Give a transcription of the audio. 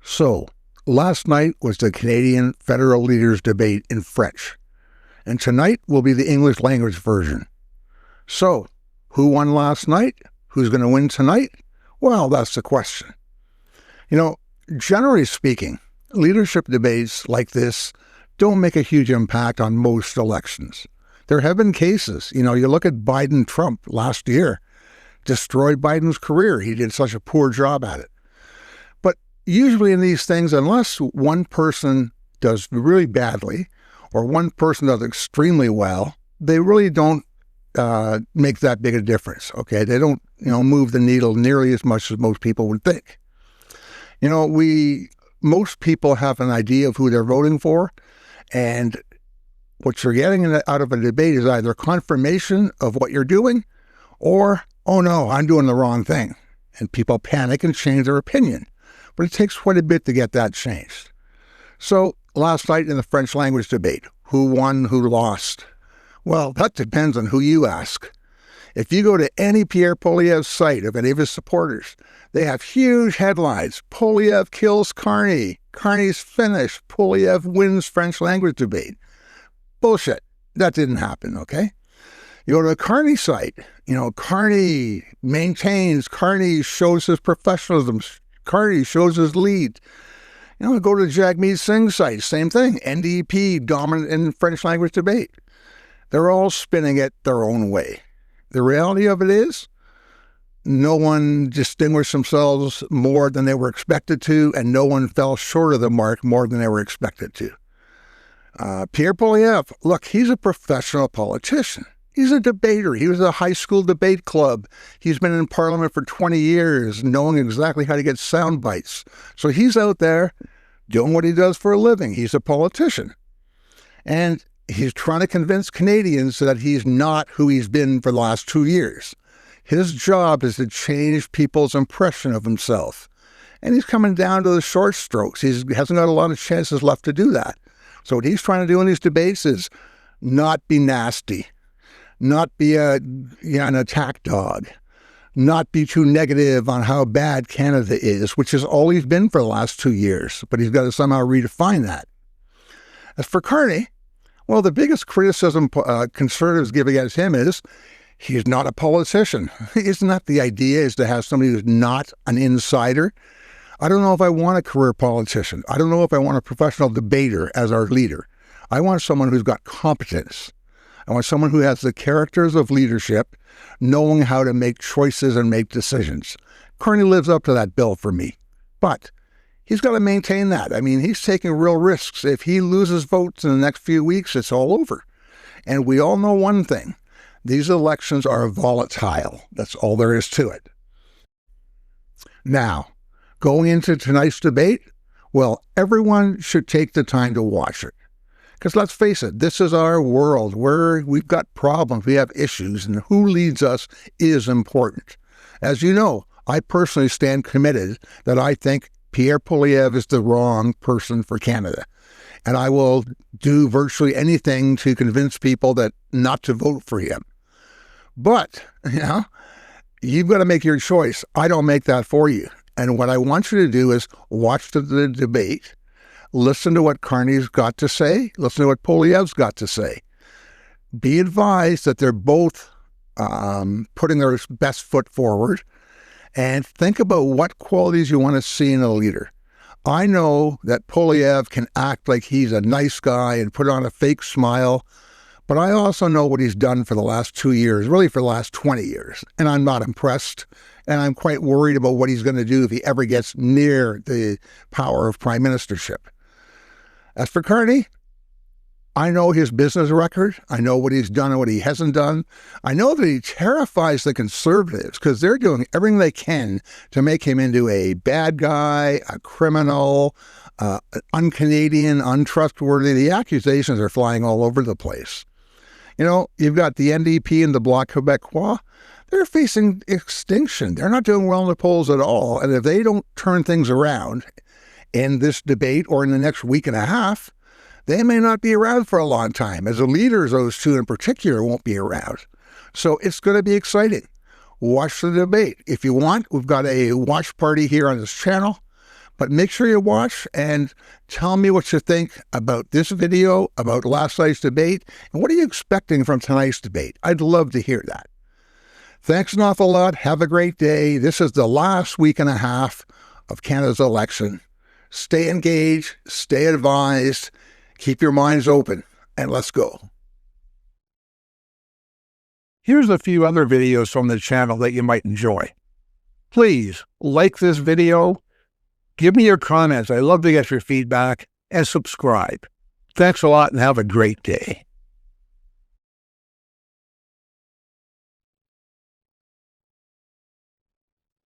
So, last night was the Canadian federal leaders debate in French, and tonight will be the English language version. So, who won last night? Who's going to win tonight? Well, that's the question. Generally speaking, leadership debates like this don't make a huge impact on most elections. There have been cases, you look at Biden-Trump last year, destroyed Biden's career. He did such a poor job at it. But usually in these things, unless one person does really badly or one person does extremely well, they really don't make that big a difference, okay? They don't, move the needle nearly as much as most people would think. Most people have an idea of who they're voting for, and what you're getting out of a debate is either confirmation of what you're doing or, oh no, I'm doing the wrong thing. And people panic and change their opinion. But it takes quite a bit to get that changed. So last night in the French language debate, who won, who lost? Well, that depends on who you ask. If you go to any Pierre Poilievre site of any of his supporters, they have huge headlines. Poilievre kills Carney. Carney's finished. Poilievre wins French language debate. Bullshit. That didn't happen, okay? You go to a Carney site, Carney maintains, Carney shows his professionalism, Carney shows his lead. Go to the Jagmeet Singh site, same thing. NDP, dominant in French language debate. They're all spinning it their own way. The reality of it is, no one distinguished themselves more than they were expected to, and no one fell short of the mark more than they were expected to. Pierre Poilievre, look, he's a professional politician. He's a debater. He was a high school debate club. He's been in Parliament for 20 years, knowing exactly how to get sound bites. So he's out there doing what he does for a living. He's a politician. And he's trying to convince Canadians that he's not who he's been for the last 2 years. His job is to change people's impression of himself. And he's coming down to the short strokes. He hasn't got a lot of chances left to do that. So what he's trying to do in these debates is not be nasty, not be an attack dog, not be too negative on how bad Canada is, which is all he's been for the last 2 years. But he's got to somehow redefine that. As for Carney, well, the biggest criticism conservatives give against him is he's not a politician. Isn't that the idea, is to have somebody who's not an insider? I don't know if I want a career politician. I don't know if I want a professional debater as our leader. I want someone who's got competence. I want someone who has the characters of leadership, knowing how to make choices and make decisions. Carney lives up to that bill for me. But he's got to maintain that. I mean, he's taking real risks. If he loses votes in the next few weeks, it's all over. And we all know one thing. These elections are volatile. That's all there is to it. Now, going into tonight's debate, well, everyone should take the time to watch it. Because let's face it, this is our world where we've got problems, we have issues, and who leads us is important. As you know, I personally stand committed that I think Pierre Poilievre is the wrong person for Canada. And I will do virtually anything to convince people that not to vote for him. But, you've got to make your choice. I don't make that for you. And what I want you to do is watch the debate, listen to what Carney's got to say, listen to what Poilievre's got to say. Be advised that they're both putting their best foot forward, and think about what qualities you want to see in a leader. I know that Poilievre can act like he's a nice guy and put on a fake smile, but I also know what he's done for the last 2 years, really for the last 20 years, and I'm not impressed, and I'm quite worried about what he's going to do if he ever gets near the power of prime ministership. As for Carney, I know his business record. I know what he's done and what he hasn't done. I know that he terrifies the Conservatives because they're doing everything they can to make him into a bad guy, a criminal, un-Canadian, untrustworthy. The accusations are flying all over the place. You've got the NDP and the Bloc Québécois. They're facing extinction. They're not doing well in the polls at all. And if they don't turn things around in this debate or in the next week and a half, they may not be around for a long time. As the leaders, those two in particular, won't be around. So it's going to be exciting. Watch the debate. If you want, we've got a watch party here on this channel. But make sure you watch and tell me what you think about this video, about last night's debate, and what are you expecting from tonight's debate? I'd love to hear that. Thanks an awful lot. Have a great day. This is the last week and a half of Canada's election. Stay engaged, stay advised, keep your minds open, and let's go. Here's a few other videos from the channel that you might enjoy. Please like this video, give me your comments. I love to get your feedback, and subscribe. Thanks a lot and have a great day.